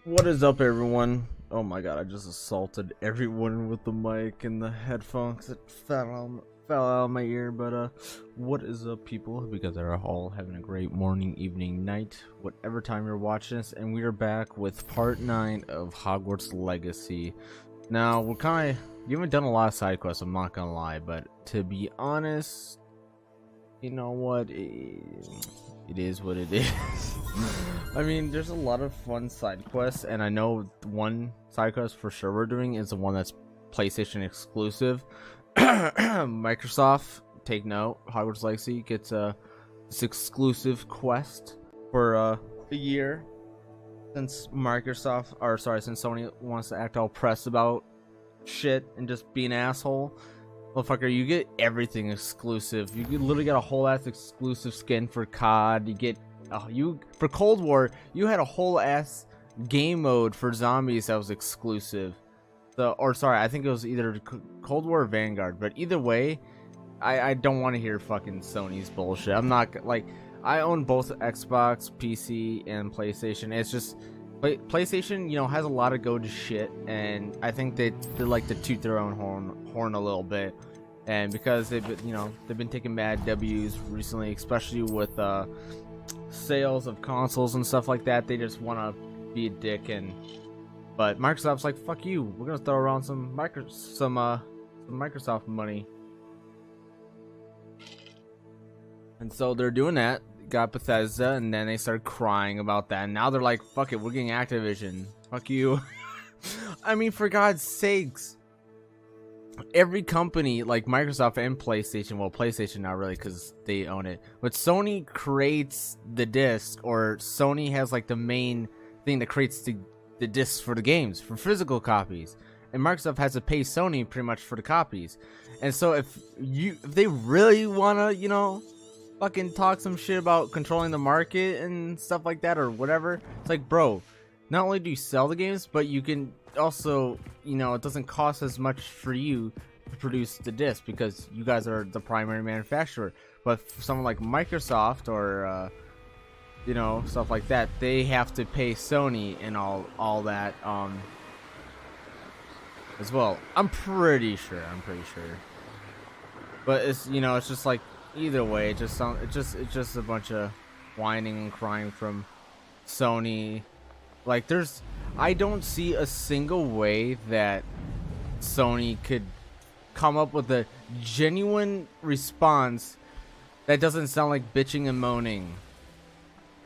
What is up, everyone? Oh my god, I just assaulted everyone with the mic and the headphones. It fell out of my ear. But what is up, people? Because they're all having a great morning, evening, night, whatever time you're watching this. And we are back with part 9 of Hogwarts Legacy. Now, we haven't done a lot of side quests, I'm not gonna lie, but to be honest, you know what? It is what it is. I mean, there's a lot of fun side quests, and I know one side quest for sure we're doing is the one that's PlayStation exclusive. Microsoft, take note, Hogwarts Legacy gets this exclusive quest for a year, since since Sony wants to act all pressed about shit and just be an asshole. Motherfucker, you get everything exclusive. You literally got a whole ass exclusive skin for COD. You get for Cold War, you had a whole ass game mode for zombies that was exclusive. I think it was either Cold War or Vanguard. But either way, I don't want to hear fucking Sony's bullshit. I'm not like, I own both Xbox, PC, and PlayStation. It's just PlayStation, you know, has a lot of go to shit, and I think they like to toot their own horn a little bit, and because they've been taking mad W's recently, especially with sales of consoles and stuff like that. They just want to be a dick, but Microsoft's like, fuck you, we're gonna throw around some Microsoft money, and so they're doing that. Got Bethesda, and then they started crying about that, and now they're like, fuck it, we're getting Activision, fuck you. I mean, for God's sakes, every company like Microsoft and PlayStation, well, PlayStation not really because they own it, but Sony creates the disc, or Sony has like the main thing that creates the discs for the games, for physical copies, and Microsoft has to pay Sony pretty much for the copies. And so if they really want to, you know, fucking talk some shit about controlling the market and stuff like that or whatever, it's like, bro, not only do you sell the games, but you can also, you know, it doesn't cost as much for you to produce the disc because you guys are the primary manufacturer. But for someone like Microsoft or you know, stuff like that, they have to pay Sony and all that as well. I'm pretty sure. But it's, you know, it's just like, either way, it's just a bunch of whining and crying from Sony. Like, I don't see a single way that Sony could come up with a genuine response that doesn't sound like bitching and moaning.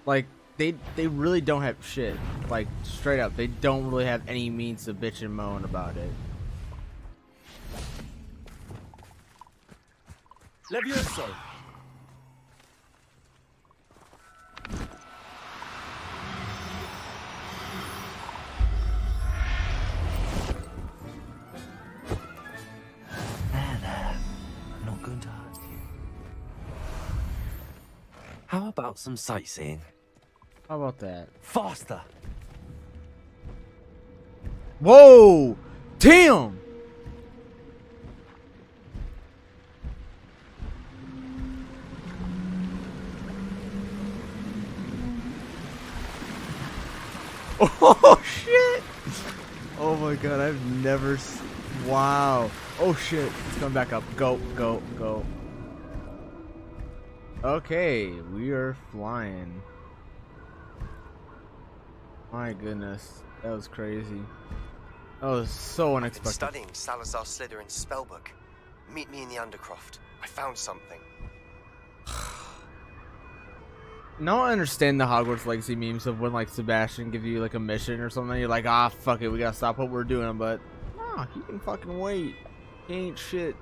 Like, they really don't have shit. Like, straight up, they don't really have any means to bitch and moan about it. Levioso. There. I'm not going to hurt you. How about some sightseeing? How about that? Faster. Whoa! Damn! Oh shit! Oh my god, I've never wow. Oh shit, it's coming back up. Go. Okay, we are flying. My goodness, that was crazy. That was so unexpected. Studying Salazar Slytherin's spellbook. Meet me in the Undercroft. I found something. Now I understand the Hogwarts Legacy memes of when like Sebastian gives you like a mission or something, you're like, ah, fuck it, we gotta stop what we're doing, but nah, he can fucking wait. He ain't shit.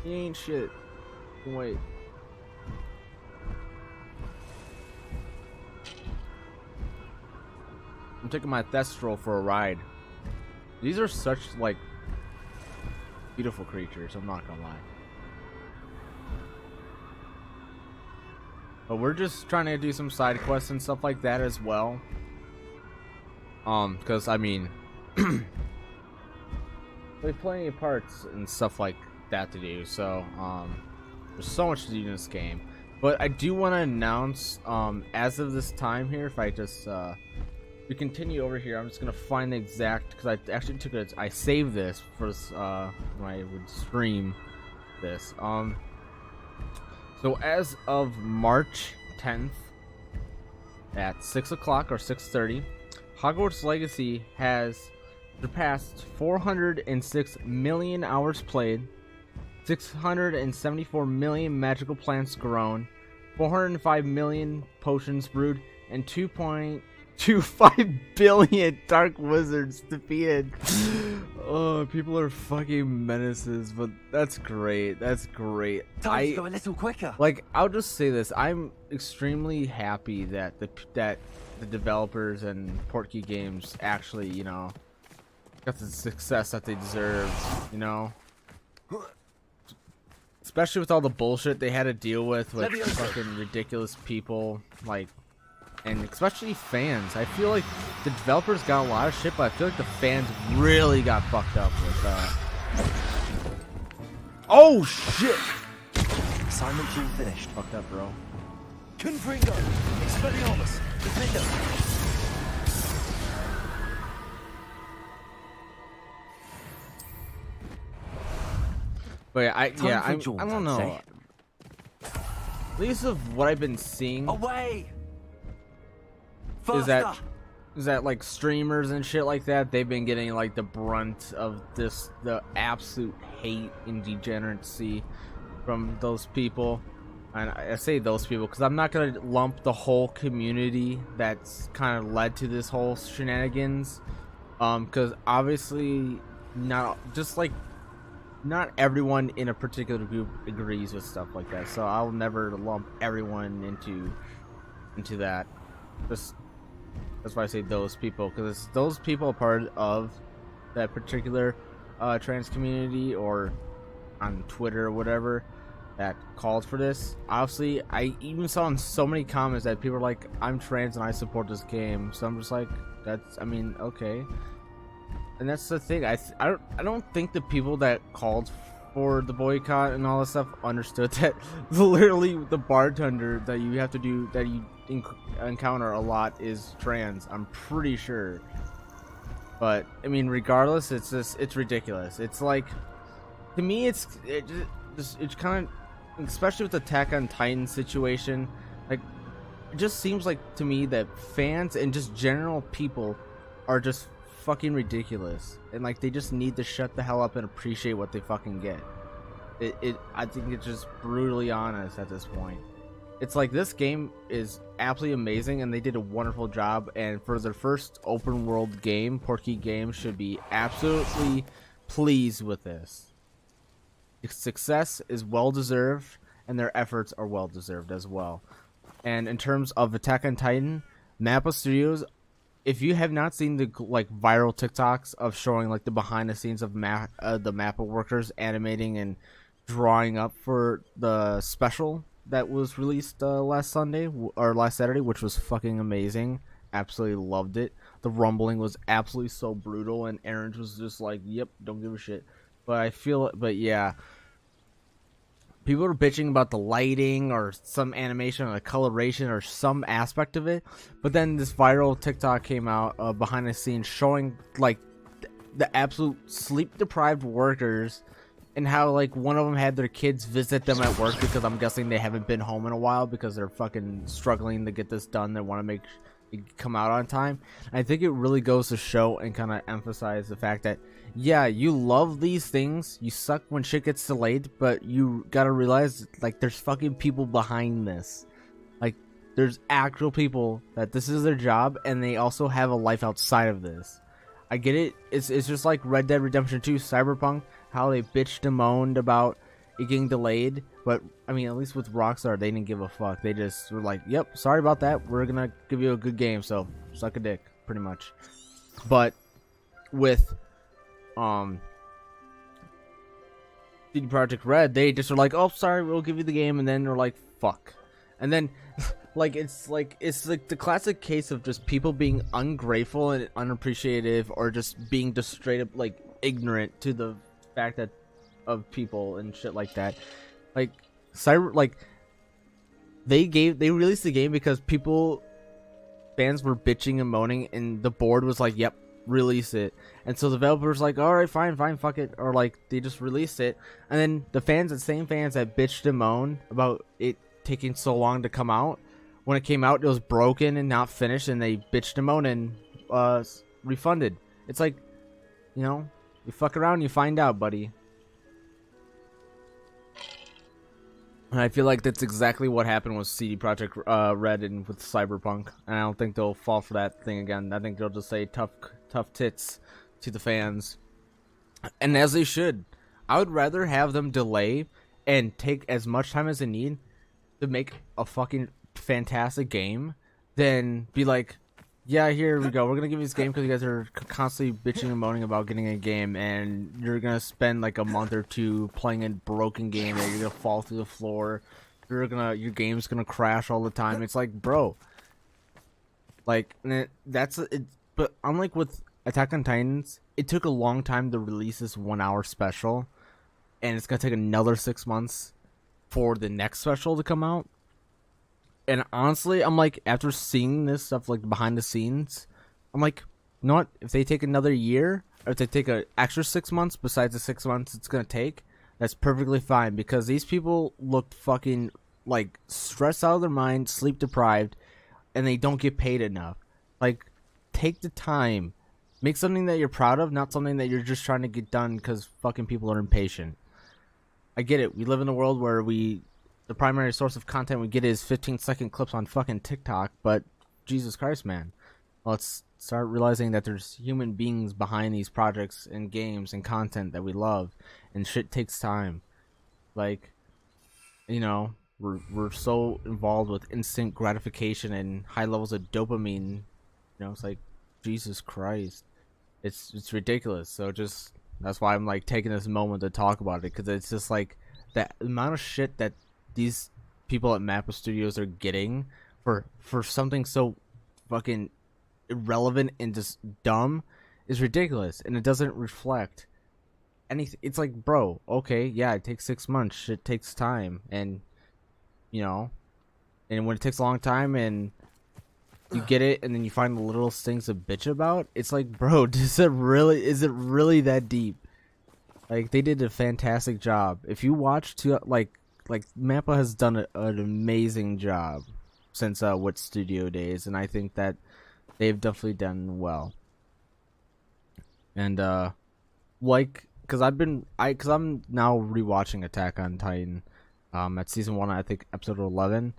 He can wait. I'm taking my Thestral for a ride. These are such like beautiful creatures, I'm not gonna lie. But we're just trying to do some side quests and stuff like that as well. Because I mean, there's plenty of parts and stuff like that to do. So, there's so much to do in this game. But I do want to announce, as of this time here, if I just we continue over here. I'm just gonna find the exact, because I actually took it. I saved this for this, when I would stream this. So as of March 10th at 6 o'clock or 6:30, Hogwarts Legacy has surpassed 406 million hours played, 674 million magical plants grown, 405 million potions brewed, and 2.25 billion dark wizards defeated. Oh, people are fucking menaces, but that's great. That's great. Time to go a little quicker. Like, I'll just say this: I'm extremely happy that the developers and Portkey Games actually, you know, got the success that they deserve. You know, especially with all the bullshit they had to deal with fucking ridiculous people, like. And especially fans. I feel like the developers got a lot of shit, but I feel like the fans really got fucked up with Oh shit! Assignment all finished. Fucked up, bro. Confringo! Expelliarmus! Defender! But yeah, I don't know. Say. At least of what I've been seeing Away! is that like streamers and shit like that, they've been getting like the brunt of the absolute hate and degeneracy from those people. And I say those people because I'm not gonna lump the whole community that's kind of led to this whole shenanigans, because obviously not everyone in a particular group agrees with stuff like that, so I'll never lump everyone into that. That's why I say those people, because those people are part of that particular trans community, or on Twitter or whatever, that called for this. Obviously, I even saw in so many comments that people are like, I'm trans and I support this game. So I'm just like, I mean, okay. And that's the thing. I don't think the people that called for the boycott and all this stuff understood that literally the bartender that you have to do, that you encounter a lot, is trans. I'm pretty sure. But I mean, regardless, it's ridiculous. It's like, to me, it's kind of, especially with the Attack on Titan situation, like, it just seems like to me that fans and just general people are just fucking ridiculous, and like they just need to shut the hell up and appreciate what they fucking get. I think it's just brutally honest at this point. It's like, this game is absolutely amazing and they did a wonderful job, and for their first open world game, Portkey Games should be absolutely pleased with this. Its success is well deserved and their efforts are well deserved as well. And in terms of Attack on Titan, Mappa Studios, if you have not seen the like viral TikToks of showing like the behind the scenes of the Mappa workers animating and drawing up for the special that was released last Saturday, which was fucking amazing. Absolutely loved it. The rumbling was absolutely so brutal, and Aaron was just like, "Yep, don't give a shit." But yeah. People are bitching about the lighting or some animation or the coloration or some aspect of it, but then this viral TikTok came out behind the scenes showing like the absolute sleep-deprived workers, and how like one of them had their kids visit them at work because I'm guessing they haven't been home in a while because they're fucking struggling to get this done. They want to make it come out on time. And I think it really goes to show and kind of emphasize the fact that, yeah, you love these things, you suck when shit gets delayed, but you gotta realize, like, there's fucking people behind this. Like, there's actual people that this is their job, and they also have a life outside of this. I get it. It's just like Red Dead Redemption 2 Cyberpunk, how they bitched and moaned about it getting delayed, but I mean, at least with Rockstar, they didn't give a fuck. They just were like, yep, sorry about that, we're gonna give you a good game, so suck a dick, pretty much. But with CD Projekt Red, they just were like, oh, sorry, we'll give you the game, and then they're like, fuck. And then it's like the classic case of just people being ungrateful and unappreciative, or just being just straight up like ignorant to the fact that of people and shit like that. Like they released the game because people fans were bitching and moaning, and the board was like, "Yep, release it." And so the developers like, "All right, fine, fuck it," or like they just released it. And then the same fans that bitched and moaned about it taking so long to come out, when it came out, it was broken and not finished, and they bitched and moaned and refunded. It's like, you know, you fuck around, you find out, buddy. And I feel like that's exactly what happened with CD Projekt Red and with Cyberpunk. And I don't think they'll fall for that thing again. I think they'll just say tough tits to the fans. And as they should. I would rather have them delay and take as much time as they need to make a fucking fantastic game than be like, yeah, here we go. We're going to give you this game because you guys are constantly bitching and moaning about getting a game, and you're going to spend like a month or two playing a broken game that you're going to fall through the floor. Your game's going to crash all the time. It's like, bro. Like, that's it. But unlike with Attack on Titans, it took a long time to release this 1 hour special, and it's going to take another 6 months for the next special to come out. And honestly, I'm like, after seeing this stuff like behind the scenes, I'm like, you know what? If they take another year, or if they take an extra 6 months besides the 6 months it's gonna take, that's perfectly fine, because these people look fucking like stressed out of their mind, sleep deprived, and they don't get paid enough. Like, take the time, make something that you're proud of, not something that you're just trying to get done because fucking people are impatient. I get it. We live in a world where the primary source of content we get is 15-second clips on fucking TikTok, but Jesus Christ, man. Let's start realizing that there's human beings behind these projects and games and content that we love, and shit takes time. Like, you know, we're so involved with instant gratification and high levels of dopamine. You know, it's like, Jesus Christ. It's ridiculous. So just, that's why I'm like taking this moment to talk about it, because it's just like that amount of shit that these people at Mappa Studios are getting for something so fucking irrelevant and just dumb is ridiculous, and it doesn't reflect anything. It's like, bro, okay, yeah, it takes 6 months, shit takes time, and you know, and when it takes a long time and you get it and then you find the little things to bitch about, it's like, bro, is it really that deep? Like, they did a fantastic job. If you watch like Mappa has done an amazing job since Wit Studio days, and I think that they've definitely done well. And like, because I'm now rewatching Attack on Titan at season 1, I think episode 11,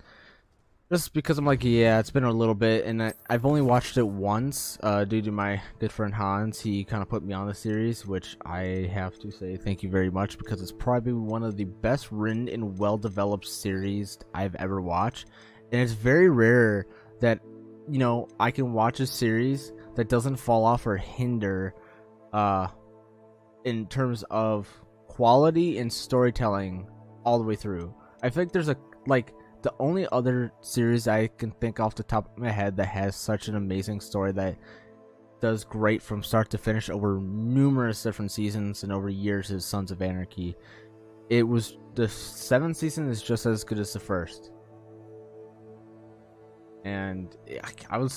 just because I'm like, yeah, it's been a little bit, and I've only watched it once due to my good friend Hans. He kind of put me on the series, which I have to say thank you very much, because it's probably one of the best written and well-developed series I've ever watched. And it's very rare that, you know, I can watch a series that doesn't fall off or hinder in terms of quality and storytelling all the way through. I think there's the only other series I can think off the top of my head that has such an amazing story that does great from start to finish over numerous different seasons and over years is Sons of Anarchy. It was, the 7th season is just as good as the first. And I would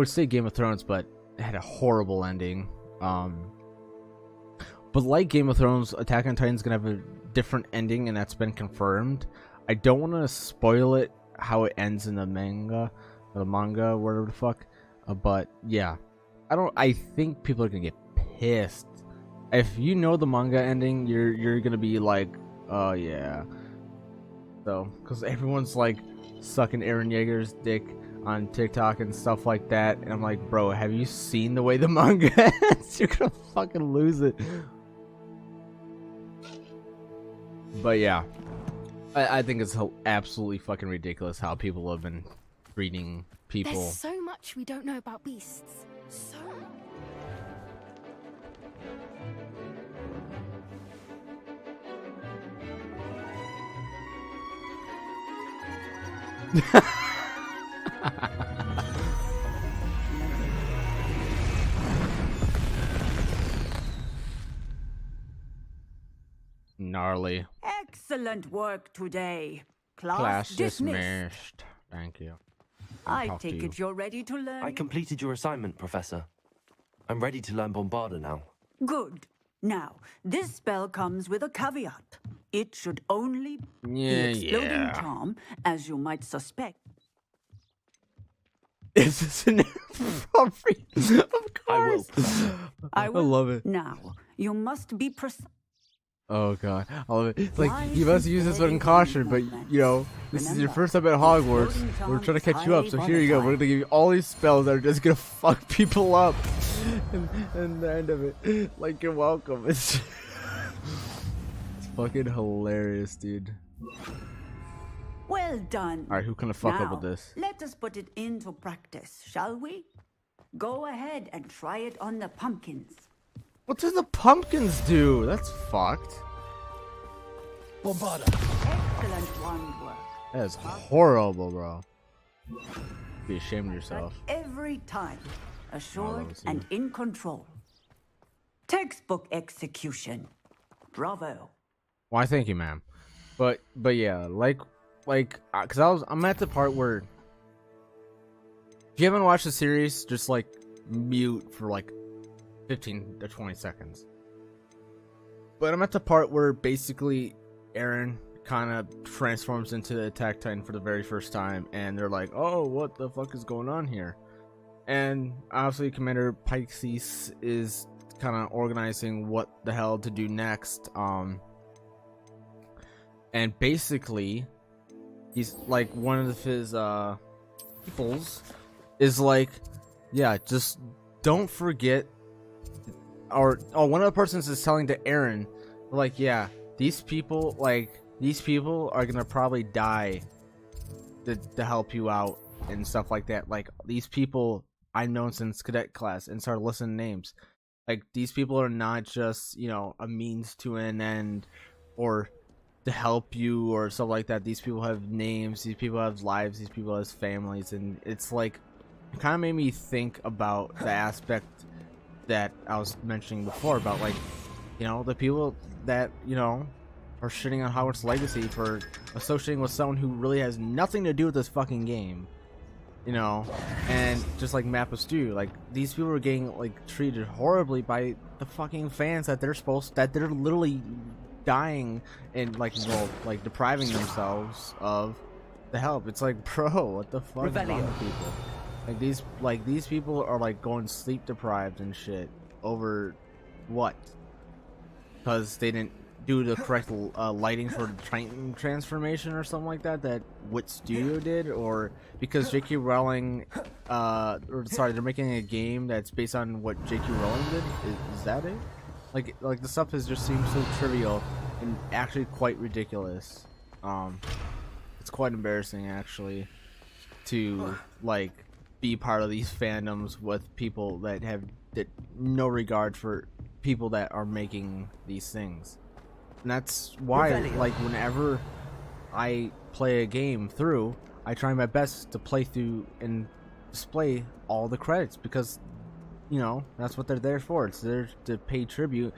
say Game of Thrones, but it had a horrible ending. But like Game of Thrones, Attack on Titan is gonna have a different ending, and that's been confirmed. I don't want to spoil it how it ends in the manga, whatever the fuck. But yeah, I think people are gonna get pissed. If you know the manga ending, you're gonna be like, oh yeah. So, because everyone's like sucking Eren Yeager's dick on TikTok and stuff like that, and I'm like, bro, have you seen the way the manga ends? You're gonna fucking lose it. But yeah, I think it's absolutely fucking ridiculous how people have been treating people. There's so much we don't know about beasts. So Gnarly. Excellent work today. Class dismissed. Thank you. I talk to take you. it you're ready to learn? I completed your assignment, Professor. I'm ready to learn Bombarda now. Good. Now, this spell comes with a caveat. It should only Yeah, be exploding yeah. charm, as you might suspect. Is this an appropriate? Of I will, course. Professor. I will. love it. Now, you must be precise. Oh god, I love it. It's like Wise you must and use this one in brave caution, but moments. you know this is your Remember, first time at Hogwarts. exploding We're trying to charm catch you up, is so highly here you go. We're volatile. gonna give you all these spells that are just gonna fuck people up. And the end of it, like you're welcome. It's fucking hilarious, dude. Well done. All right, who can fuck up Now, with this? let us put it into practice, shall we? Go ahead and try it on the pumpkins. What do the pumpkins do? That's fucked. Bombarda. Excellent wand work. That is horrible, bro. Be ashamed of yourself. Every time. Assured it, and in control. Textbook execution. Bravo. Why, thank you, ma'am. But yeah, cause I'm at the part where if you haven't watched the series, just like mute for like 15 to 20 seconds. But I'm at the part where basically Aaron kind of transforms into the Attack Titan for the very first time, and they're like, "Oh, what the fuck is going on here?" And obviously, Commander Poindexter is kind of organizing what the hell to do next. And basically, he's like one of his peoples is like, yeah, just don't forget. Or one of the persons is telling to Aaron, like, yeah, these people are gonna probably die to help you out and stuff like that. Like, these people I've known since cadet class, and start listing names. Like, these people are not just, you know, a means to an end or to help you or stuff like that. These people have names, these people have lives, these people have families, and it's like, it kind of made me think about the aspect that I was mentioning before about, like, you know, the people that, you know, are shitting on Hogwarts Legacy for associating with someone who really has nothing to do with this fucking game, you know. And just like Mappa Stew, like, these people are getting like treated horribly by the fucking fans that they're literally dying and like, well, like depriving themselves of the help. It's like, bro, what the fuck is wrong with people? Like these people are like going sleep deprived and shit over what? Because they didn't do the correct lighting for Titan transformation or something like that Wit Studio did, or because J.K. Rowling they're making a game that's based on what J.K. Rowling did. Is that it? Like the stuff has just seemed so trivial and actually quite ridiculous. It's quite embarrassing actually to like be part of these fandoms with people that have no regard for people that are making these things. And that's why, like, whenever I play a game through, I try my best to play through and display all the credits, because, you know, that's what they're there for. It's there to pay tribute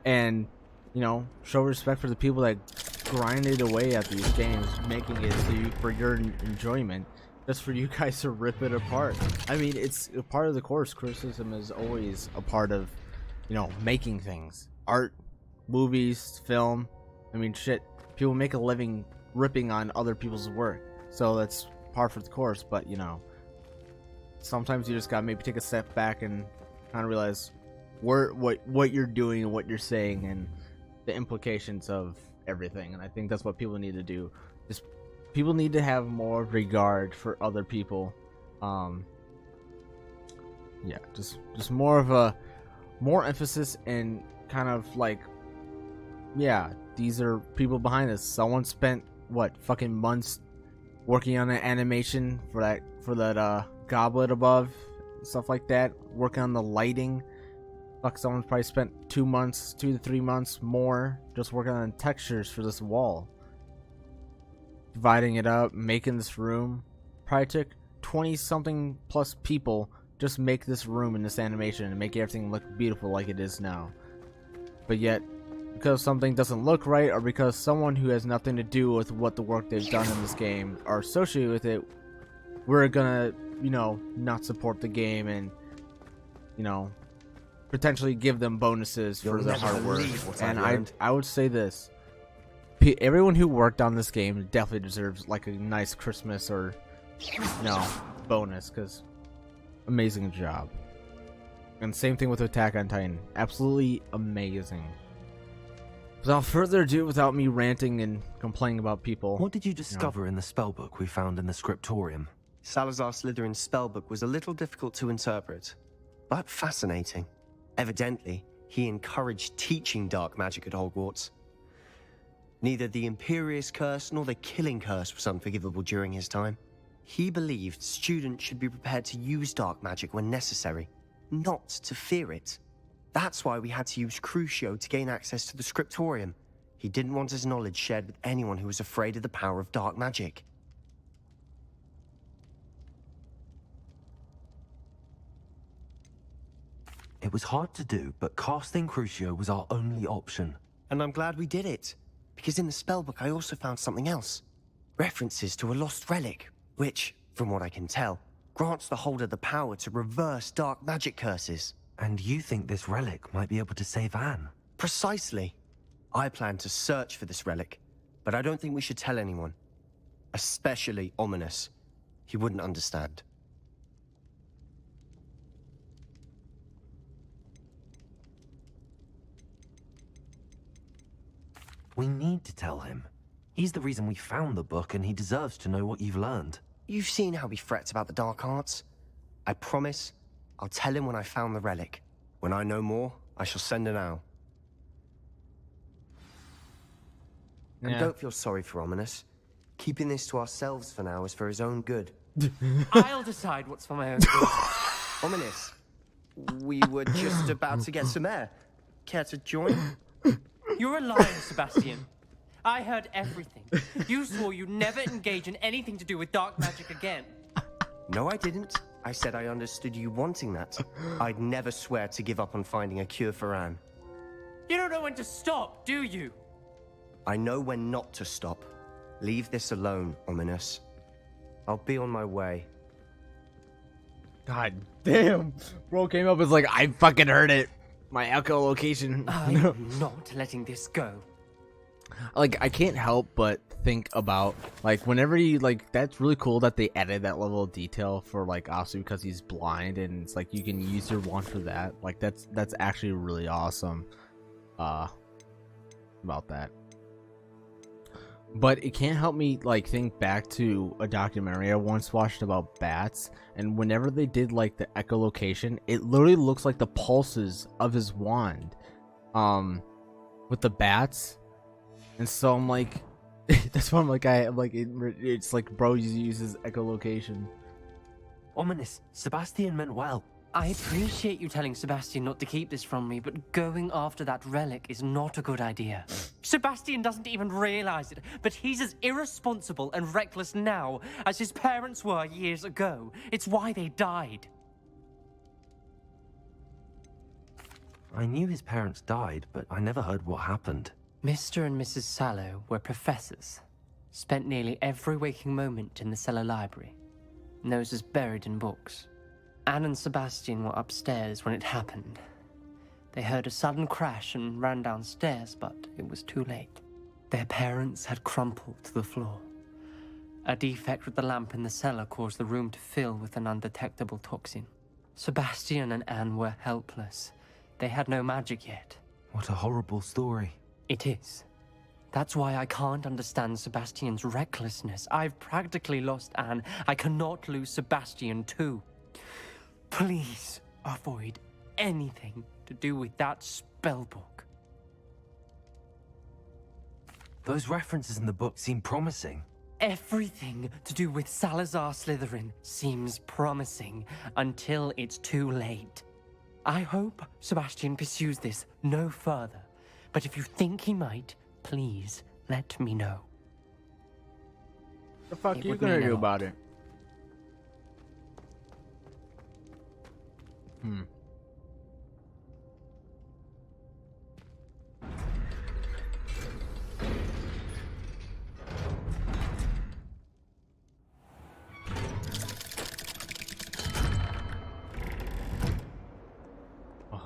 and, you know, show respect for the people that grinded away at these games, making it for your enjoyment, just for you guys to rip it apart. I mean, it's a part of the course. Criticism is always a part of, you know, making things. Art, movies, film. I mean, shit, people make a living ripping on other people's work, so that's par for the course. But, you know, sometimes you just gotta maybe take a step back and kind of realize what you're doing and what you're saying and the implications of everything. And I think that's what people need to do. Just people need to have more regard for other people. Yeah, just more of a emphasis, and kind of like, yeah, these are people behind this. Someone spent what fucking months working on an animation for that goblet above, stuff like that, working on the lighting. Fuck, someone probably spent 2 to 3 months more just working on textures for this wall, dividing it up, making this room. Probably took 20 something plus people just make this room in this animation and make everything look beautiful like it is now. But yet, because something doesn't look right, or because someone who has nothing to do with what the work they've done in this game are associated with it, we're gonna, not support the game and, potentially give them bonuses for You'll their never hard work. believe what And I've learned. I would say this: everyone who worked on this game definitely deserves like a nice Christmas or, bonus, because amazing job. And same thing with Attack on Titan, absolutely amazing. Without further ado, without me ranting and complaining about people, What did you discover in the spellbook we found in the scriptorium? Salazar Slytherin's spellbook was a little difficult to interpret, but fascinating. Evidently, he encouraged teaching dark magic at Hogwarts. Neither the Imperious Curse nor the Killing Curse was unforgivable during his time. He believed students should be prepared to use dark magic when necessary, not to fear it. That's why we had to use Crucio to gain access to the scriptorium. He didn't want his knowledge shared with anyone who was afraid of the power of dark magic. It was hard to do, but casting Crucio was our only option. And I'm glad we did it, because in the spellbook I also found something else. References to a lost relic, which, from what I can tell, grants the holder the power to reverse dark magic curses. And you think this relic might be able to save Anne? Precisely. I plan to search for this relic, but I don't think we should tell anyone. Especially Ominous. He wouldn't understand. We need to tell him. He's the reason we found the book, and he deserves to know what you've learned. You've seen how he frets about the dark arts. I promise I'll tell him when I found the relic. When I know more, I shall send an owl. And Yeah. don't feel sorry for Ominous. Keeping this to ourselves for now is for his own good. I'll decide what's for my own good. Ominous, we were just about to get some air. Care to join? You're a liar, Sebastian. I heard everything. You swore you'd never engage in anything to do with dark magic again. No, I didn't. I said I understood you wanting that. I'd never swear to give up on finding a cure for Anne. You don't know when to stop, do you? I know when not to stop. Leave this alone, Ominous. I'll be on my way. God damn, bro came up as like, I fucking heard it. My echolocation. I'm not letting this go. Like, I can't help but think about, like, whenever you, like, that's really cool that they added that level of detail for, like, obviously because he's blind, and it's like you can use your wand for that. Like, that's actually really awesome about that. But it can't help me, like, think back to a documentary I once watched about bats, and whenever they did, like, the echolocation, it literally looks like the pulses of his wand with the bats. And so I'm like, that's why I'm like, it's like, bro uses echolocation. Ominous, Sebastian meant well. I appreciate you telling Sebastian not to keep this from me, but going after that relic is not a good idea. Sebastian doesn't even realize it, but he's as irresponsible and reckless now as his parents were years ago. It's why they died. I knew his parents died, but I never heard what happened. Mr. and Mrs. Sallow were professors. Spent nearly every waking moment in the cellar library. Noses buried in books. Anne and Sebastian were upstairs when it happened. They heard a sudden crash and ran downstairs, but it was too late. Their parents had crumpled to the floor. A defect with the lamp in the cellar caused the room to fill with an undetectable toxin. Sebastian and Anne were helpless. They had no magic yet. What a horrible story. It is. That's why I can't understand Sebastian's recklessness. I've practically lost Anne. I cannot lose Sebastian too. Please avoid anything to do with that spellbook. Those references in the book seem promising. Everything to do with Salazar Slytherin seems promising until it's too late. I hope Sebastian pursues this no further, but if you think he might, please let me know. What the fuck It are you would gonna mean a do lot. about it?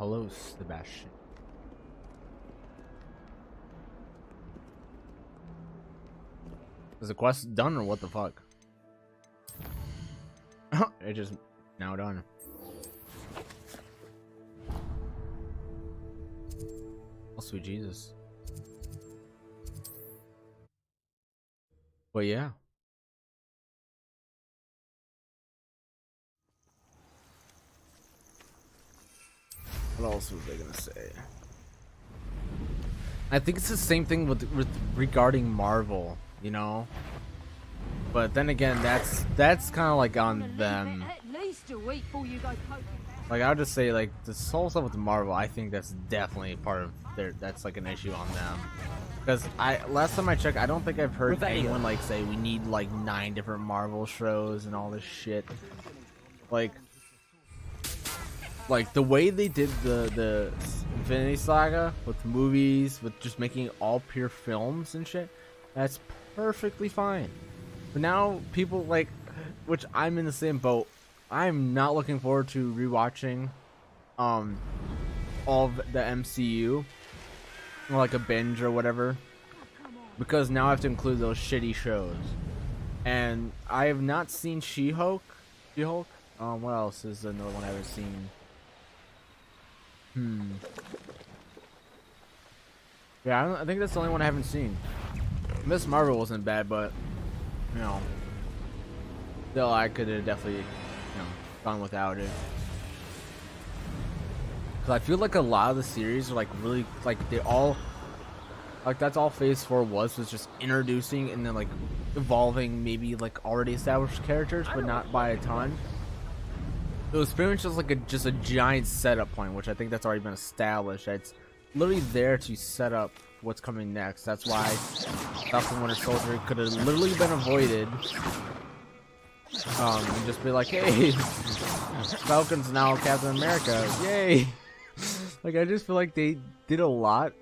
hello, Sebastian. Is the quest done or what the fuck? It just now done. Oh, sweet Jesus. But yeah. What else was I gonna say? I think it's the same thing with regarding Marvel, you know. But then again, that's kind of like on them. Like I would just say, like this whole stuff with Marvel, I think that's definitely part of their. That's like an issue on them. Because last time I checked, I don't think I've heard anyone like say we need like 9 different Marvel shows and all this shit. Like the way they did the Infinity Saga with movies, with just making it all pure films and shit, that's perfectly fine. But now people like, which I'm in the same boat. I'm not looking forward to rewatching all of the MCU or like a binge or whatever, because now I have to include those shitty shows. And I have not seen She-Hulk. What else is another one I haven't seen? Yeah, I think that's the only one I haven't seen. Miss Marvel wasn't bad, but you know, still I could have definitely, you know, gone without it. Cause I feel like a lot of the series are like really like they all like that's all Phase 4 was just introducing and then like evolving maybe like already established characters, but not by a ton. It was pretty much just like a giant setup point, which I think that's already been established. It's literally there to set up what's coming next. That's why Falcon Winter Soldier could have literally been avoided. And just be like, hey, Falcon's now Captain America, yay! Like I just feel like they did a lot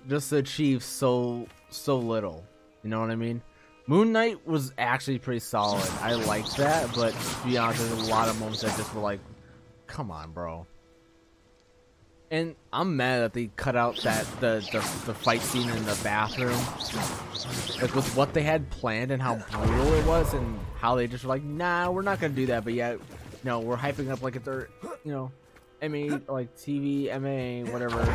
just to achieve so little. You know what I mean? Moon Knight was actually pretty solid. I liked that, but to be honest, there's a lot of moments that just were like, come on, bro. And I'm mad that they cut out that the fight scene in the bathroom. Like with what they had planned and how brutal it was and how they just were like, nah, we're not gonna do that, but yet, no, we're hyping up like a third, you know, MA, like TV, MA, whatever.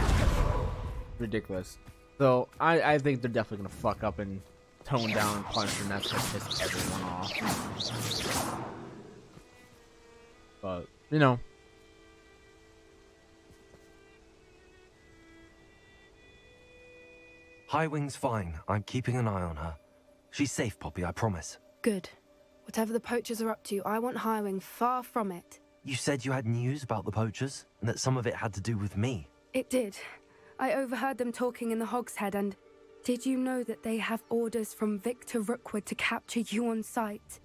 Ridiculous. So I think they're definitely gonna fuck up and tone down Punisher, and that's gonna piss everyone off. But you know, Highwing's fine. I'm keeping an eye on her. She's safe, Poppy, I promise. Good. Whatever the poachers are up to, I want Highwing far from it. You said you had news about the poachers, and that some of it had to do with me. It did. I overheard them talking in the Hogshead, and did you know that they have orders from Victor Rookwood to capture you on sight?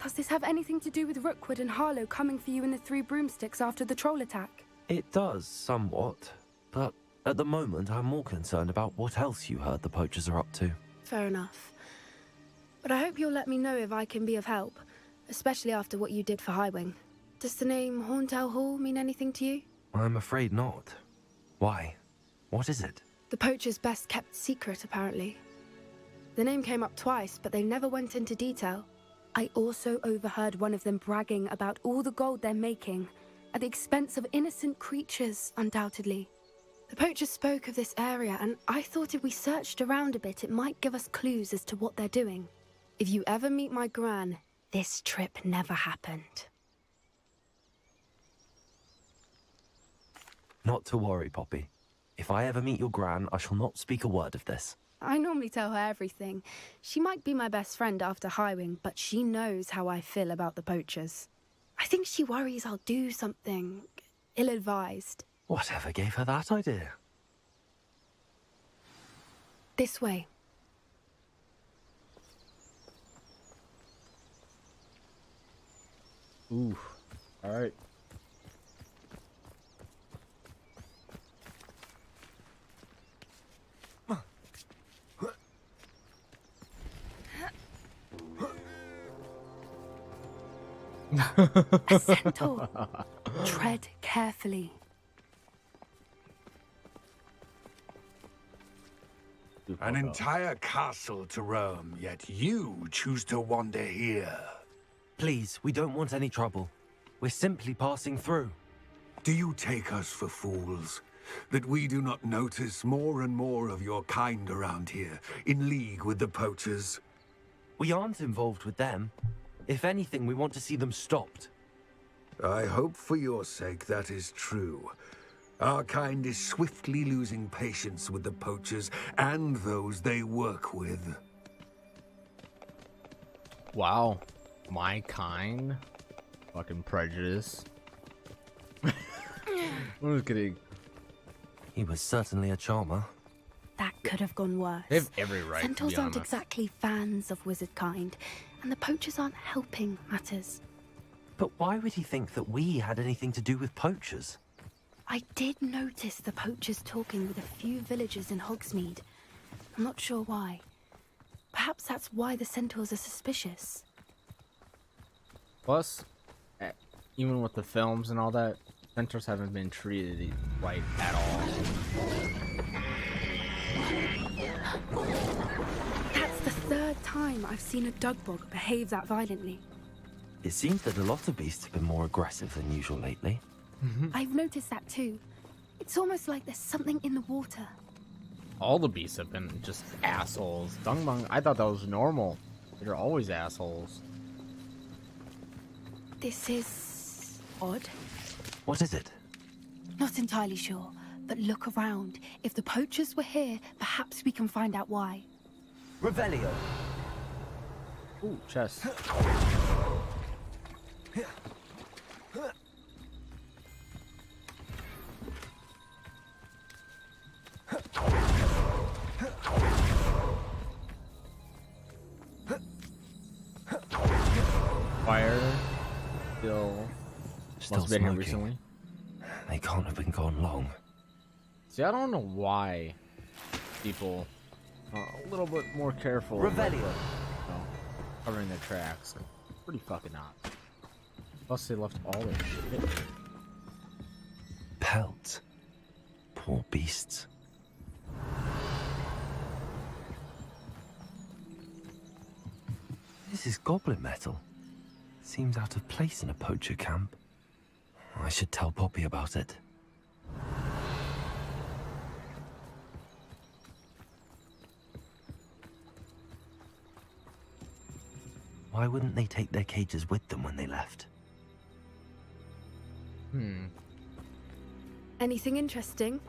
Does this have anything to do with Rookwood and Harlow coming for you in the Three Broomsticks after the troll attack? It does, somewhat. But at the moment, I'm more concerned about what else you heard the poachers are up to. Fair enough. But I hope you'll let me know if I can be of help, especially after what you did for Highwing. Does the name Horntail Hall mean anything to you? I'm afraid not. Why? What is it? The poacher's best kept secret, apparently. The name came up twice, but they never went into detail. I also overheard one of them bragging about all the gold they're making, at the expense of innocent creatures, undoubtedly. The poacher spoke of this area, and I thought if we searched around a bit, it might give us clues as to what they're doing. If you ever meet my gran, this trip never happened. Not to worry, Poppy. If I ever meet your gran, I shall not speak a word of this. I normally tell her everything. She might be my best friend after Highwing, but she knows how I feel about the poachers. I think she worries I'll do something ill-advised. Whatever gave her that idea? This way. ooh, all right. A centaur. Tread carefully. An entire castle to roam, yet you choose to wander here. Please, we don't want any trouble. We're simply passing through. Do you take us for fools? That we do not notice more and more of your kind around here, in league with the poachers? We aren't involved with them. If anything, we want to see them stopped. I hope for your sake that is true. Our kind is swiftly losing patience with the poachers and those they work with. Wow. My kind? Fucking prejudice. I'm just kidding. He was certainly a charmer. That could have gone worse. They have every right to Centaurs be aren't honest. exactly fans of wizard kind, and the poachers aren't helping matters. But why would he think that we had anything to do with poachers? I did notice the poachers talking with a few villagers in Hogsmeade. I'm not sure why. Perhaps that's why the centaurs are suspicious. Plus, even with the films and all that, centaurs haven't been treated right at all. That's the third time I've seen a dugbog behave that violently. It seems that a lot of beasts have been more aggressive than usual lately. I've noticed that too. It's almost like there's something in the water. All the beasts have been just assholes. Dungbang, I thought that was normal. They're always assholes. This is odd. What is it? Not entirely sure, but look around. If the poachers were here, perhaps we can find out why. Revelio. Ooh, chest. Fire still Still must have been here smoking. recently. They can't have been gone long. See, I don't know why people are a little bit more careful. Revelio. You know, covering their tracks. Pretty fucking not. Plus, they left all their shit. Pelt. Poor beasts. This is goblin metal. Seems out of place in a poacher camp. I should tell Poppy about it. Why wouldn't they take their cages with them when they left? Anything interesting?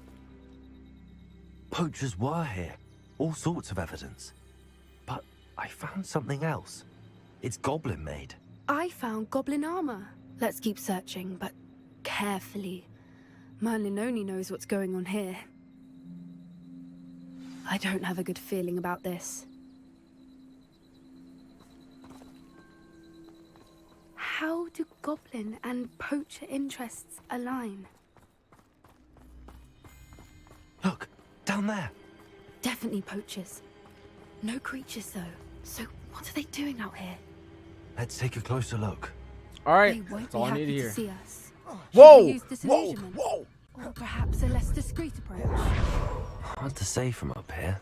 Poachers were here. All sorts of evidence. But I found something else. It's goblin made. I found goblin armor. Let's keep searching, but carefully. Merlin only knows what's going on here. I don't have a good feeling about this. How do goblin and poacher interests align? Look, down there. Definitely poachers. No creatures, though. So what are they doing out here? Let's take a closer look. All right, They won't that's be all I happy need to to hear. see us. Whoa! Should we use disillusionment? Whoa! Or perhaps a less discreet approach? Hard to say from up here.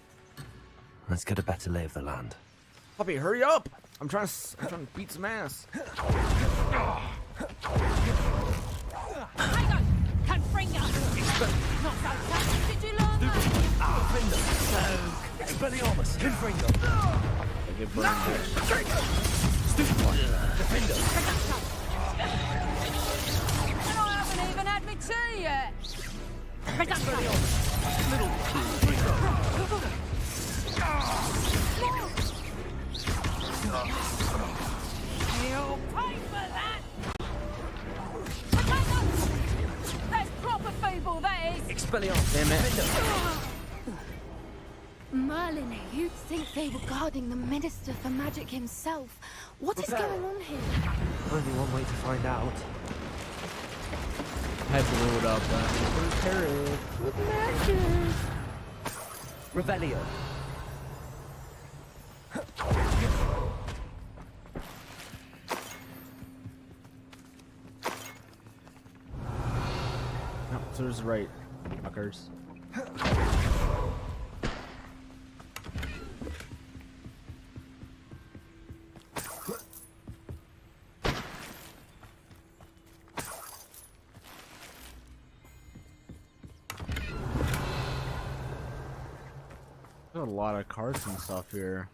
Let's get a better lay of the land. Puppy, hurry up! I'm trying to beat some ass. Hang on! Confringo! Not so fast, did you learn that? Expelliarmus! Confringo! I get burned, bitch. Stupid one! Defender! And I haven't even had me tea yet! You'll pay for that! That's proper feeble, that is! Expelliarmus! Damn it. Merlin, you'd think they were guarding the Minister for Magic himself. What is going on here? Only one way to find out. I blew it up. Repair it with magic. Revelio. No, so there's right, fuckers. Got a lot of cards and stuff here.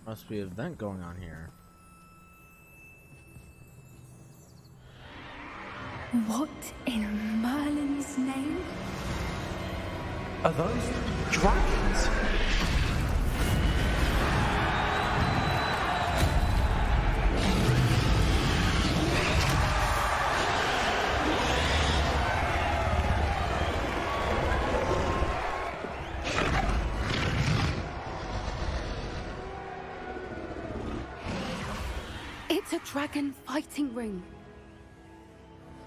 Must be an event going on here. What in Merlin's name? Are those dragons? It's a dragon fighting ring.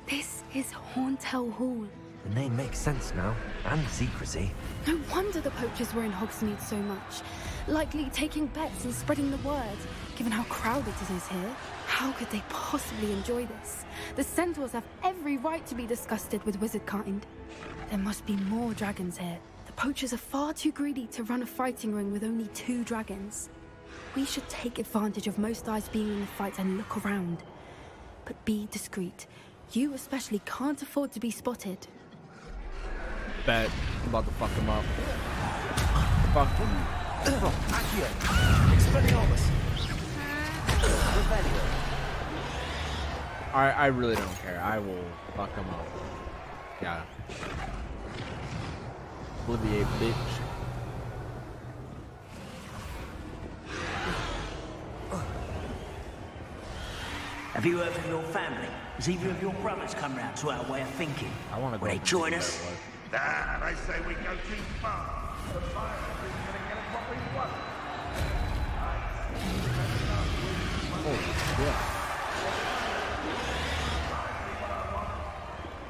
This is Hauntel Hall. The name makes sense now, and the secrecy. No wonder the poachers were in Hogsmeade so much. Likely taking bets and spreading the word, given how crowded it is here. How could they possibly enjoy this? The centaurs have every right to be disgusted with wizard kind. There must be more dragons here. The poachers are far too greedy to run a fighting ring with only 2 dragons. We should take advantage of most eyes being in the fight and look around. But be discreet. You especially can't afford to be spotted. Bet. I'm about to fuck him up. Fuck him. Accio! Expelliarmus! Revelio! I really don't care. I will fuck him up. Yeah. Obliviate, bitch. Have you heard from your family? Has either of your brothers come round to our way of thinking? I want to go. Will they join us? Nah, they say we go too far. The fire is gonna get us what we want. Oh, yeah.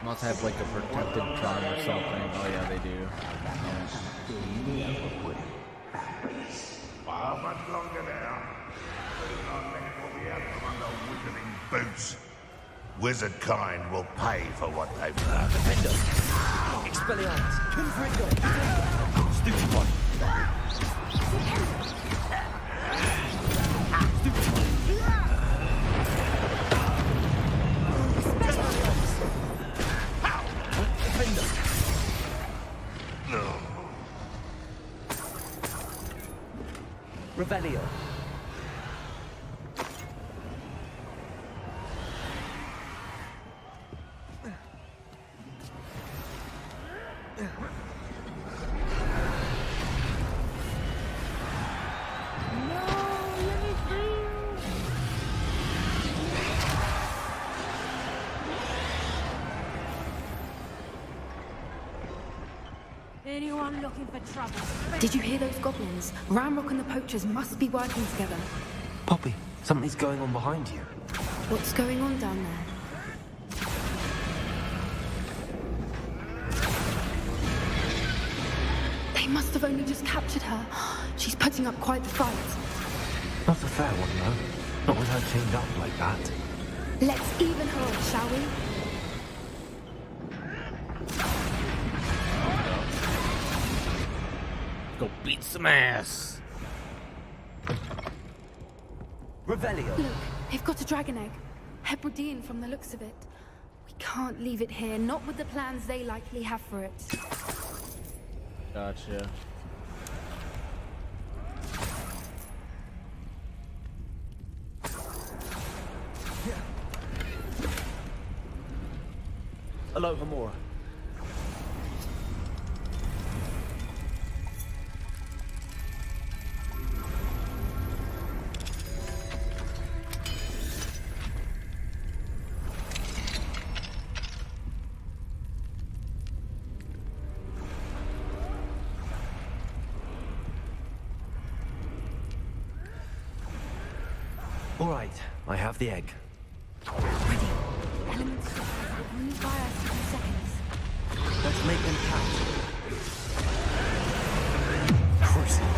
Must have like a protected charm or something. Oh yeah, they do. How much longer now? Our neck will be out from under wizarding boots. Wizard kind will pay for what they've done. Defender! Expelliarmus! Confringo! Stupid one! Stupid one! Defender! No. Revelio! Anyone looking for trouble? Did you hear those goblins? Ramrock and the poachers must be working together. Poppy, something's going on behind you. What's going on down there? They must have only just captured her. She's putting up quite the fight. Not a fair one, though. Not with her chained up like that. Let's even her up, shall we? Go beat some ass. Revelio! Look, they've got a dragon egg. Hebridean from the looks of it. We can't leave it here, not with the plans they likely have for it. Gotcha. Aloha Mora. All right, I have the egg. Ready. Elements only buy us 2 seconds. Let's make them count. Cruising.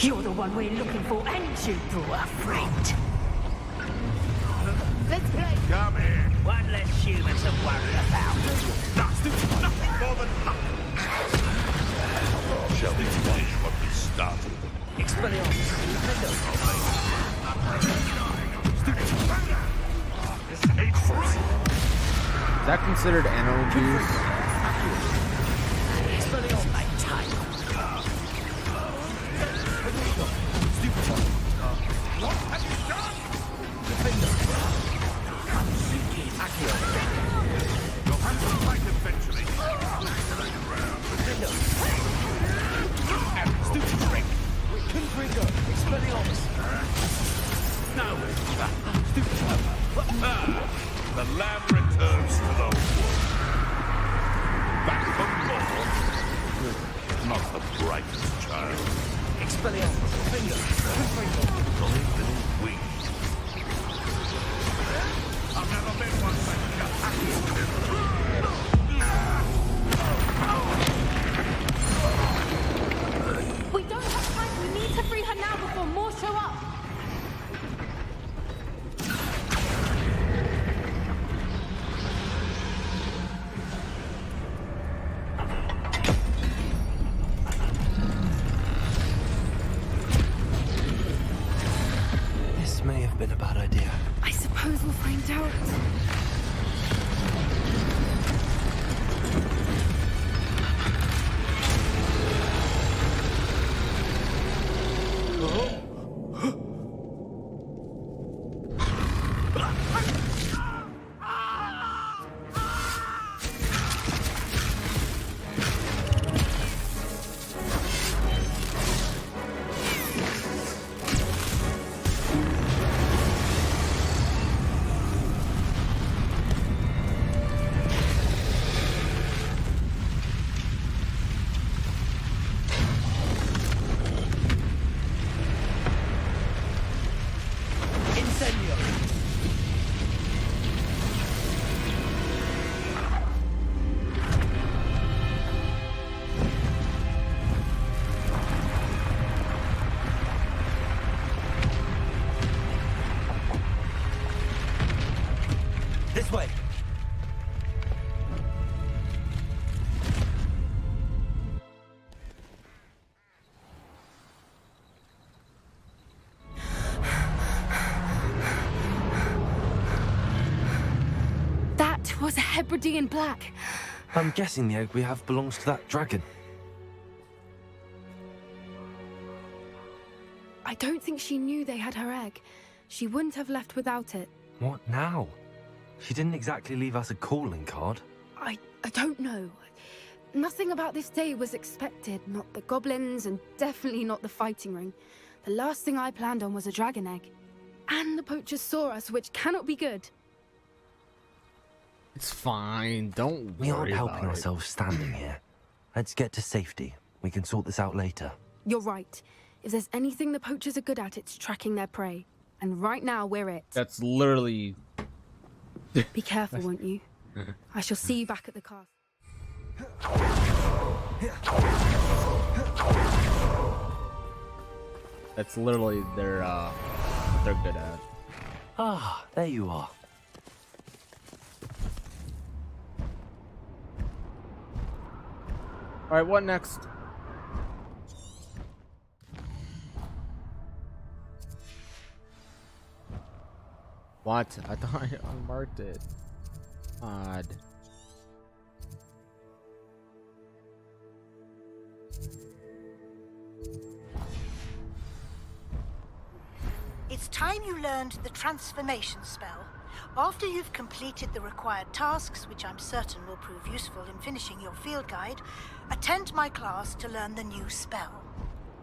You're the one we're looking for, and you brought a friend. Let's play. Come here. One less human to worry about. Nothing more than luck. Shall we finish what we started? Expelliarmus. Is that considered animal abuse? Expelliarmus. My time. What have you done? Your hands will fight eventually. Stupid trick. Confringo. Expelliarmus. No. The lamb returns to the wood. Back for more. Not the brightest child. Expelliarmus. Finger. Confringo. Only little wings. I've never been one such a happy We don't have time. We need to free her now before more show up. This may have been a bad idea. I suppose we'll find out. This way. That was a Hebridean black. I'm guessing the egg we have belongs to that dragon. I don't think she knew they had her egg. She wouldn't have left without it. What now? She didn't exactly leave us a calling card. I don't know. Nothing about this day was expected. Not the goblins, and definitely not the fighting ring. The last thing I planned on was a dragon egg. And the poachers saw us, which cannot be good. It's fine. Don't We aren't worry helping about it. ourselves standing here. Let's get to safety. We can sort this out later. You're right. If there's anything the poachers are good at, it's tracking their prey. And right now, we're it. That's literally. Be careful, won't you? I shall see you back at the castle. That's literally their what they're good at. Ah, there you are. All right, what next? What? I thought I unmarked it. Odd. It's time you learned the transformation spell. After you've completed the required tasks, which I'm certain will prove useful in finishing your field guide, attend my class to learn the new spell.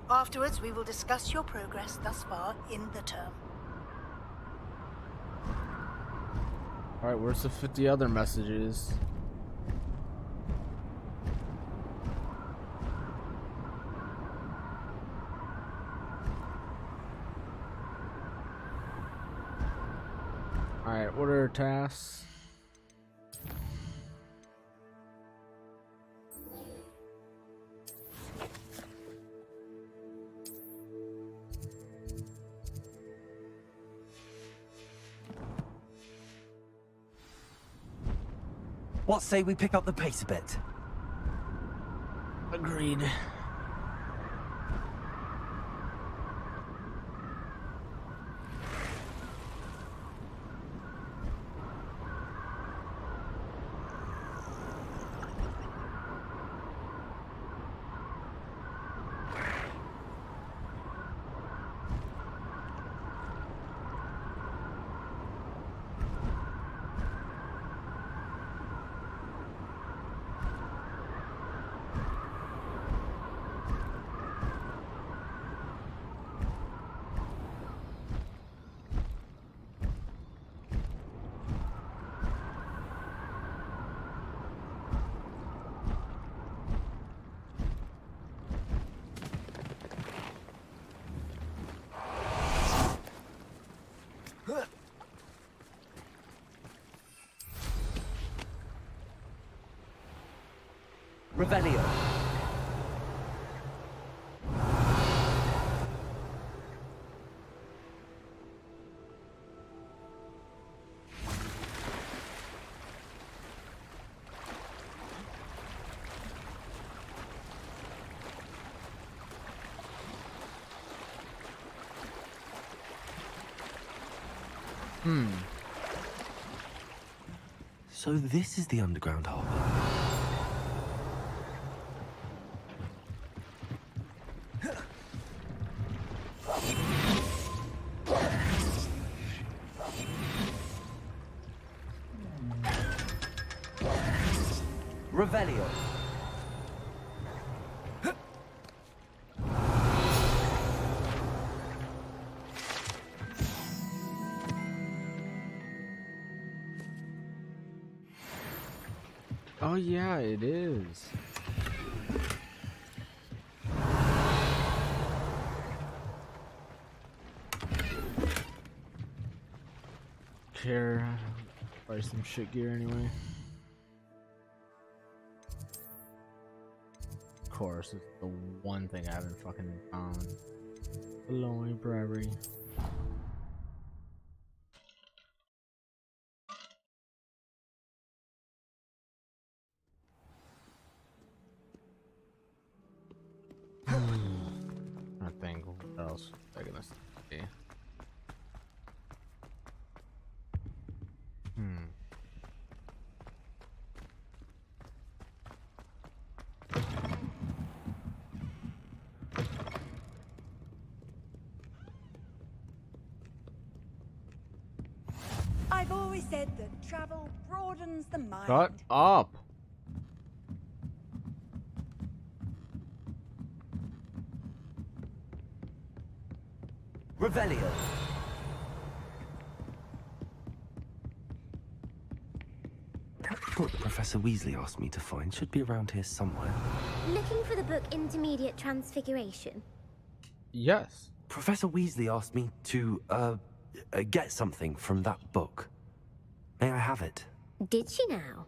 Afterwards, we will discuss your progress thus far in the term. All right, where's the 50 other messages? All right, order tasks. What say we pick up the pace a bit? Agreed. Revelio. So this is the underground harbor. Revelio. Oh yeah, it is. Care, buy some shit gear anyway. Of course, it's the one thing I haven't fucking found. The library. I think what else am I gonna say? I've always said that travel broadens the mind. Shut up! Revelio. Book Professor Weasley asked me to find should be around here somewhere. Looking for the book Intermediate Transfiguration? Yes. Professor Weasley asked me to, get something from that book. May I have it? Did she now?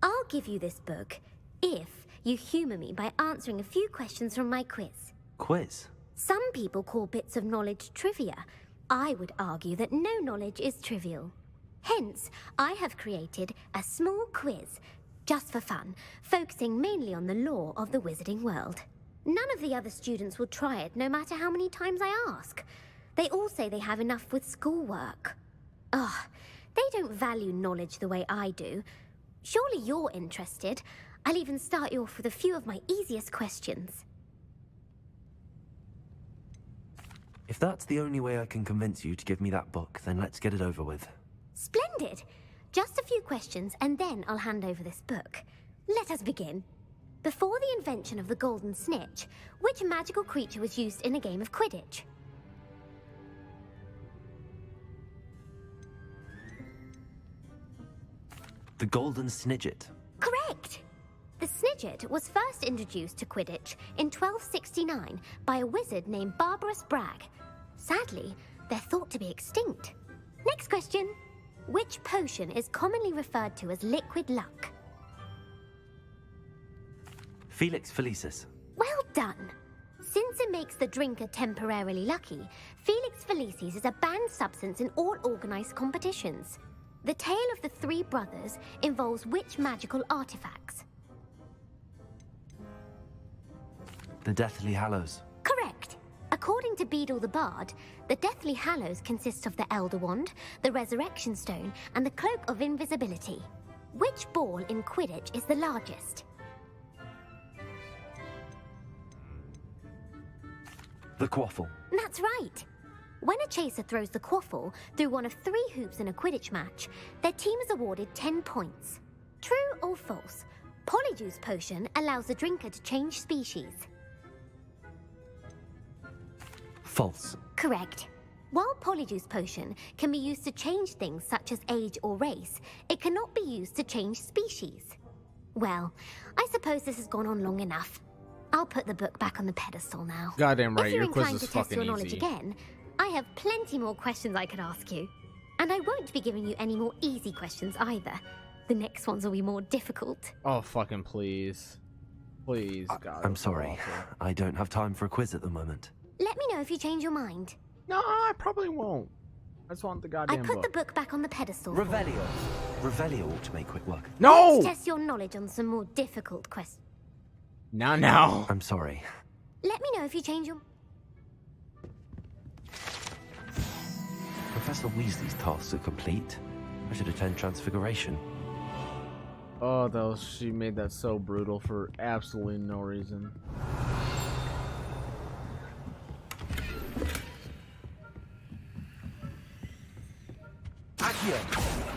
I'll give you this book if you humor me by answering a few questions from my quiz. Quiz? Some people call bits of knowledge trivia. I would argue that no knowledge is trivial. Hence, I have created a small quiz, just for fun, focusing mainly on the lore of the wizarding world. None of the other students will try it, no matter how many times I ask. They all say they have enough with schoolwork. Ugh, they don't value knowledge the way I do. Surely you're interested. I'll even start you off with a few of my easiest questions. If that's the only way I can convince you to give me that book, then let's get it over with. Splendid! Just a few questions, and then I'll hand over this book. Let us begin. Before the invention of the golden snitch, which magical creature was used in a game of Quidditch? The Golden Snidget. Correct! The Snidget was first introduced to Quidditch in 1269 by a wizard named Barbarous Bragg. Sadly, they're thought to be extinct. Next question. Which potion is commonly referred to as liquid luck? Felix Felicis. Well done! Since it makes the drinker temporarily lucky, Felix Felicis is a banned substance in all organized competitions. The tale of the three brothers involves which magical artifacts? The Deathly Hallows. Correct. According to Beadle the Bard, the Deathly Hallows consist of the Elder Wand, the Resurrection Stone, and the Cloak of Invisibility. Which ball in Quidditch is the largest? The Quaffle. That's right. When a chaser throws the quaffle through one of 3 hoops in a Quidditch match, their team is awarded 10 points. True or false? Polyjuice Potion allows the drinker to change species. False. Correct. While Polyjuice Potion can be used to change things such as age or race, it cannot be used to change species. Well, I suppose this has gone on long enough. I'll put the book back on the pedestal now. Goddamn right, if you're your quiz inclined is to test fucking your knowledge easy. again, I have plenty more questions I could ask you. And I won't be giving you any more easy questions either. The next ones will be more difficult. Oh, fucking please. Please, God. I'm sorry. I don't have time for a quiz at the moment. Let me know if you change your mind. No, I probably won't. I just want the goddamn I put book. the book back on the pedestal. for you. Revelio. Revelio ought to make quick work. No! Let's test your knowledge on some more difficult questions. Now. I'm sorry. Let me know if you change your... Professor Weasley's tasks are complete. I should attend Transfiguration. Oh, she made that so brutal for absolutely no reason. Accio!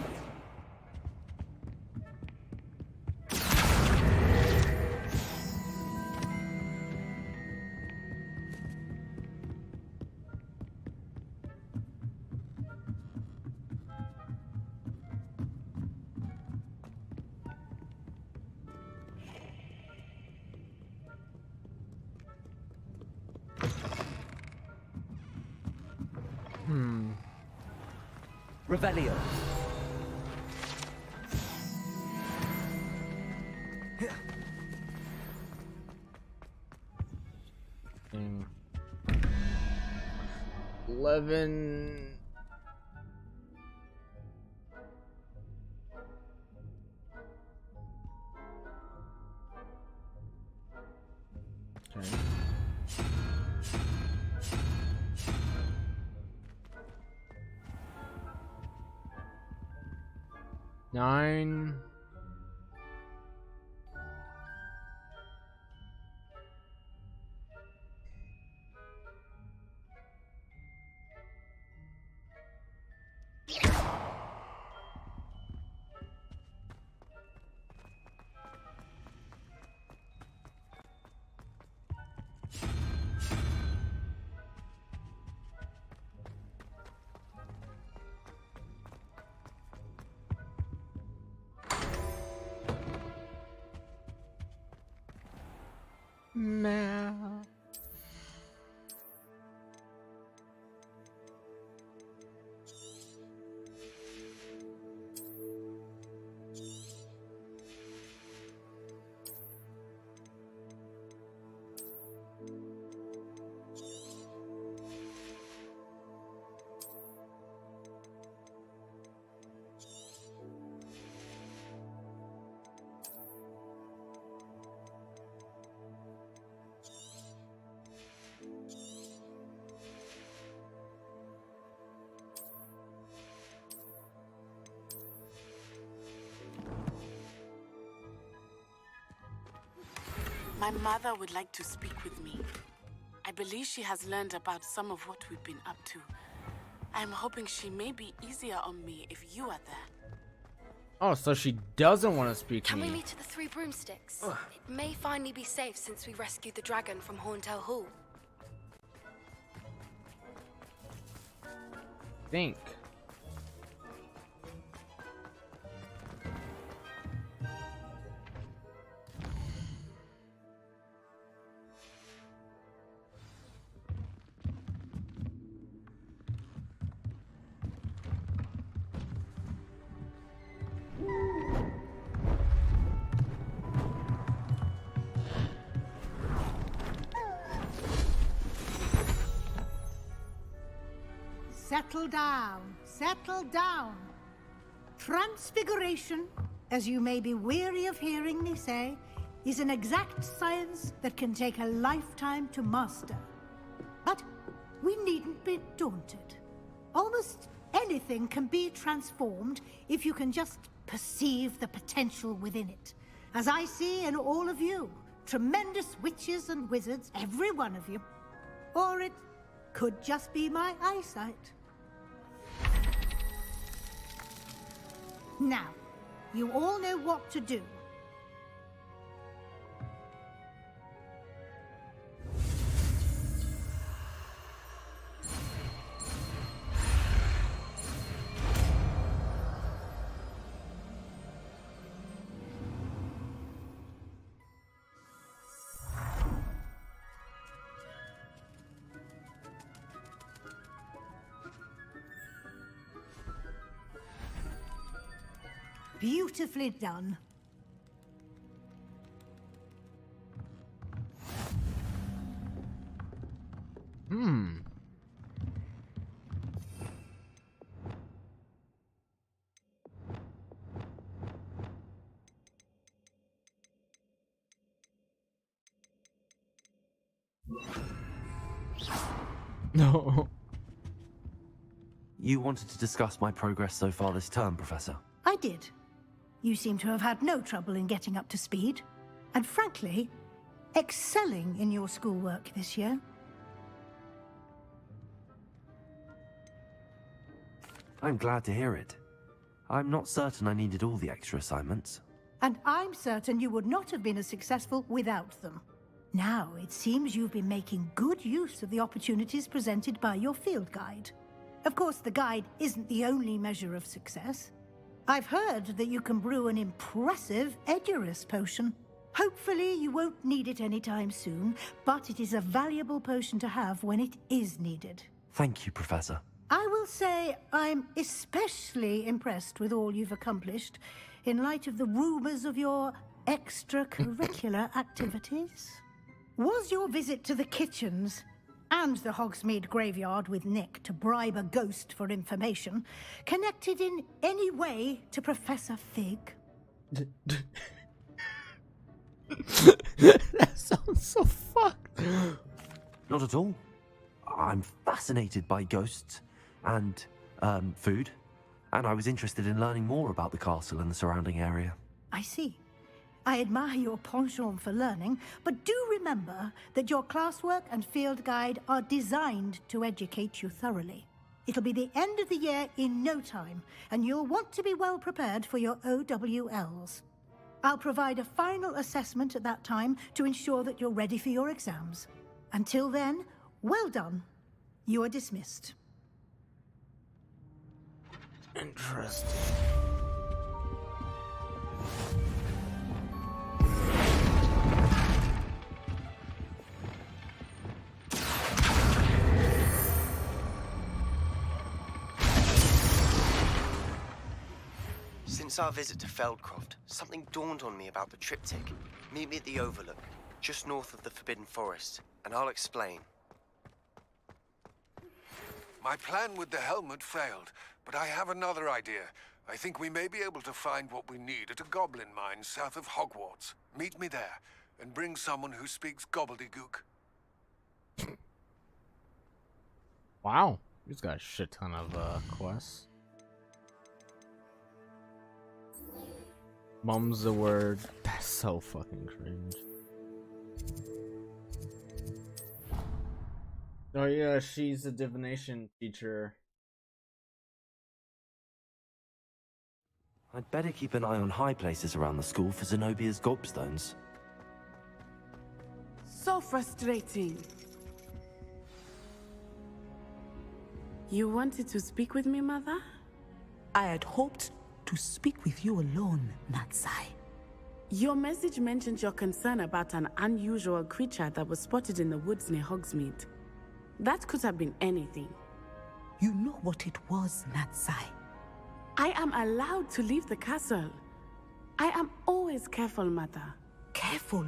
Revelio. Mm. 11. Okay. Nine. Now. My mother would like to speak with me. I believe she has learned about some of what we've been up to. I'm hoping she may be easier on me if you are there. Oh, so she doesn't want to speak to Can we me. meet at the Three Broomsticks? It may finally be safe since we rescued the dragon from Horntail Hall. Think. Settle down. Settle down. Transfiguration, as you may be weary of hearing me say, is an exact science that can take a lifetime to master. But we needn't be daunted. Almost anything can be transformed if you can just perceive the potential within it. As I see in all of you, tremendous witches and wizards, every one of you. Or it could just be my eyesight. Now, you all know what to do. Beautifully done. No. You wanted to discuss my progress so far this term, Professor? I did. You seem to have had no trouble in getting up to speed, and frankly, excelling in your schoolwork this year. I'm glad to hear it. I'm not certain I needed all the extra assignments. And I'm certain you would not have been as successful without them. Now, it seems you've been making good use of the opportunities presented by your field guide. Of course, the guide isn't the only measure of success. I've heard that you can brew an impressive Edurus potion. Hopefully, you won't need it anytime soon, but it is a valuable potion to have when it is needed. Thank you, Professor. I will say I'm especially impressed with all you've accomplished in light of the rumors of your extracurricular activities. Was your visit to the kitchens and the Hogsmeade graveyard with Nick to bribe a ghost for information connected in any way to Professor Fig? That sounds so fucked. Not at all. I'm fascinated by ghosts and food, and I was interested in learning more about the castle and the surrounding area. I see. I admire your penchant for learning, but do remember that your classwork and field guide are designed to educate you thoroughly. It'll be the end of the year in no time, and you'll want to be well prepared for your OWLs. I'll provide a final assessment at that time to ensure that you're ready for your exams. Until then, well done. You are dismissed. Interesting. Since our visit to Feldcroft, something dawned on me about the triptych. Meet me at the Overlook, just north of the Forbidden Forest, and I'll explain. My plan with the helmet failed, but I have another idea. I think we may be able to find what we need at a goblin mine south of Hogwarts. Meet me there, and bring someone who speaks gobbledygook. Wow, he's got a shit ton of quests. Mum's the word. That's so fucking cringe. Oh yeah, she's a divination teacher. I'd better keep an eye on high places around the school for Zenobia's gobstones. So frustrating. You wanted to speak with me, Mother? I had hoped to speak with you alone, Natsai. Your message mentioned your concern about an unusual creature that was spotted in the woods near Hogsmeade. That could have been anything. You know what it was, Natsai. I am allowed to leave the castle. I am always careful, Mother. Careful?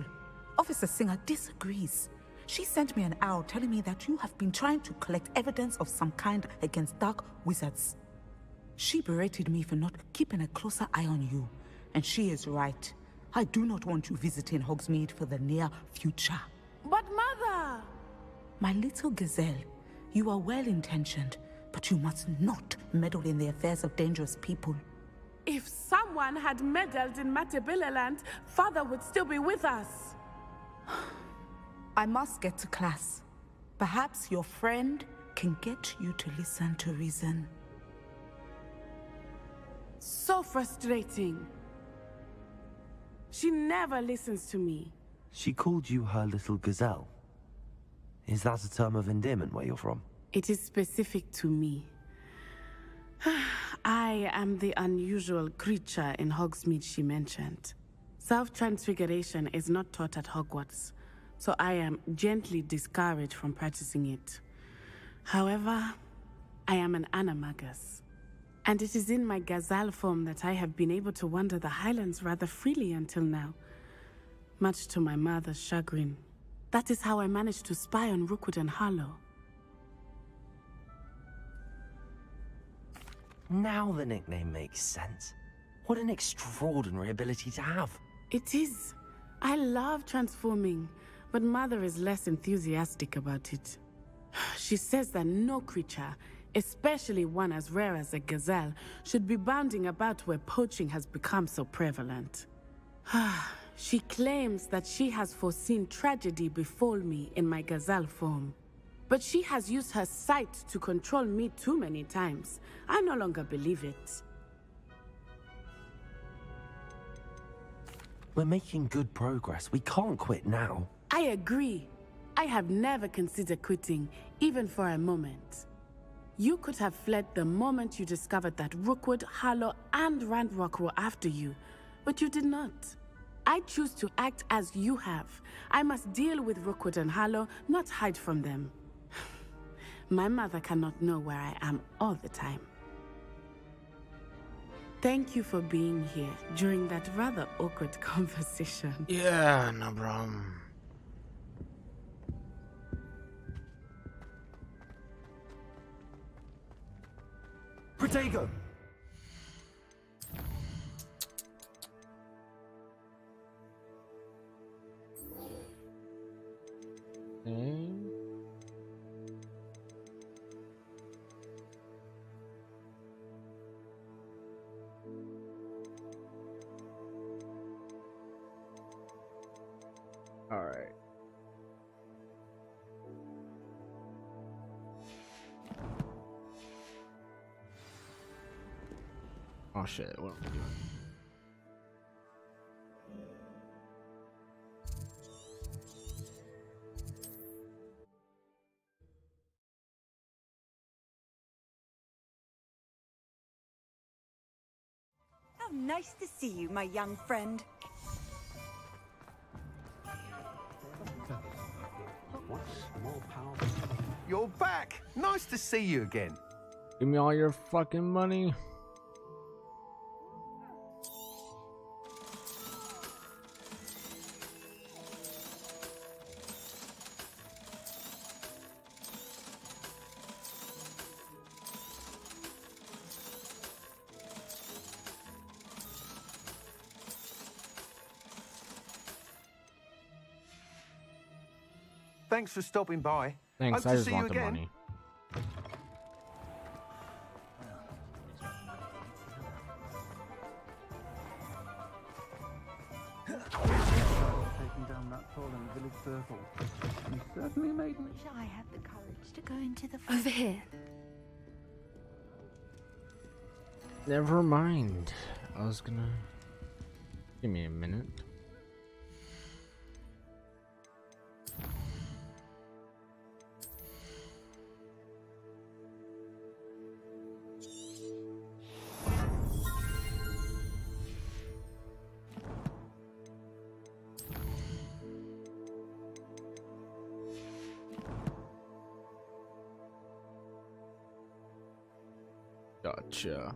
Officer Singer disagrees. She sent me an owl telling me that you have been trying to collect evidence of some kind against dark wizards. She berated me for not keeping a closer eye on you. And she is right. I do not want you visiting Hogsmeade for the near future. But Mother! My little gazelle, you are well-intentioned, but you must not meddle in the affairs of dangerous people. If someone had meddled in Matabeleland, Father would still be with us. I must get to class. Perhaps your friend can get you to listen to reason. So frustrating. She never listens to me. She called you her little gazelle. Is that a term of endearment where you're from? It is specific to me. I am the unusual creature in Hogsmeade she mentioned. Self-transfiguration is not taught at Hogwarts, so I am gently discouraged from practicing it. However, I am an animagus, and it is in my gazelle form that I have been able to wander the Highlands rather freely until now, much to my mother's chagrin. That is how I managed to spy on Rookwood and Harlow. Now the nickname makes sense. What an extraordinary ability to have. It is. I love transforming, but Mother is less enthusiastic about it. She says that no creature, especially one as rare as a gazelle, should be bounding about where poaching has become so prevalent. She claims that she has foreseen tragedy befall me in my gazelle form. But she has used her sight to control me too many times. I no longer believe it. We're making good progress. We can't quit now. I agree. I have never considered quitting, even for a moment. You could have fled the moment you discovered that Rookwood, Harlow, and Ranrock were after you, but you did not. I choose to act as you have. I must deal with Rookwood and Harlow, not hide from them. My mother cannot know where I am all the time. Thank you for being here during that rather awkward conversation. Yeah, no problem. Protego! All right. Oh shit, what am I doing? How nice to see you, my young friend. You're back! Nice to see you again. Give me all your fucking money. Thanks for stopping by. Thanks, Hope I to just see want you the again. money. Taking down that troll in the village circle. You certainly made me. Wish I had the courage to go into the Over here. Never mind. I was gonna. Give me a minute. Gotcha.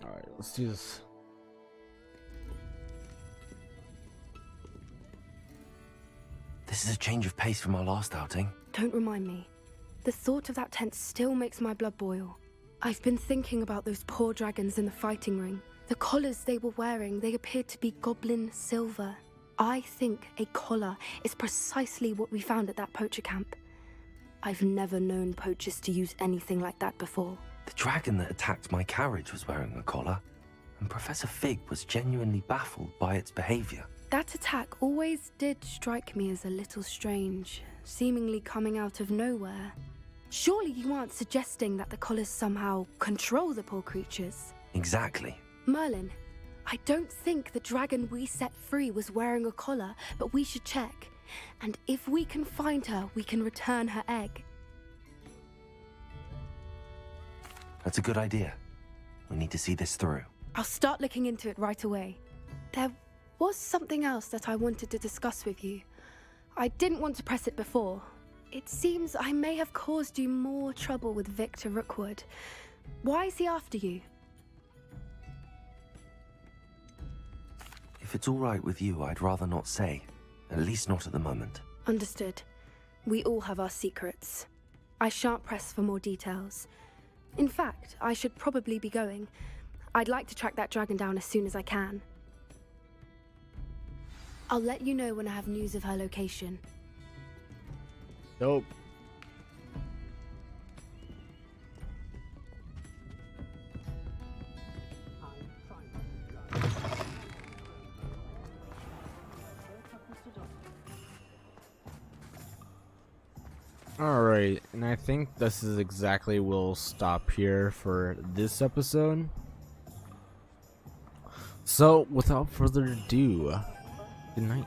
Alright, let's do this. This is a change of pace from our last outing. Don't remind me. The thought of that tent still makes my blood boil. I've been thinking about those poor dragons in the fighting ring. The collars they were wearing, they appeared to be goblin silver. I think a collar is precisely what we found at that poacher camp. I've never known poachers to use anything like that before. The dragon that attacked my carriage was wearing a collar, and Professor Fig was genuinely baffled by its behavior. That attack always did strike me as a little strange, seemingly coming out of nowhere. Surely you aren't suggesting that the collars somehow control the poor creatures? Exactly. Merlin, I don't think the dragon we set free was wearing a collar, but we should check. And if we can find her, we can return her egg. That's a good idea. We need to see this through. I'll start looking into it right away. There was something else that I wanted to discuss with you. I didn't want to press it before. It seems I may have caused you more trouble with Victor Rookwood. Why is he after you? If it's all right with you, I'd rather not say. At least not at the moment. Understood. We all have our secrets. I shan't press for more details. In fact, I should probably be going. I'd like to track that dragon down as soon as I can. I'll let you know when I have news of her location. Nope. Alright, and I think this is exactly we'll stop here for this episode. So, without further ado, good night.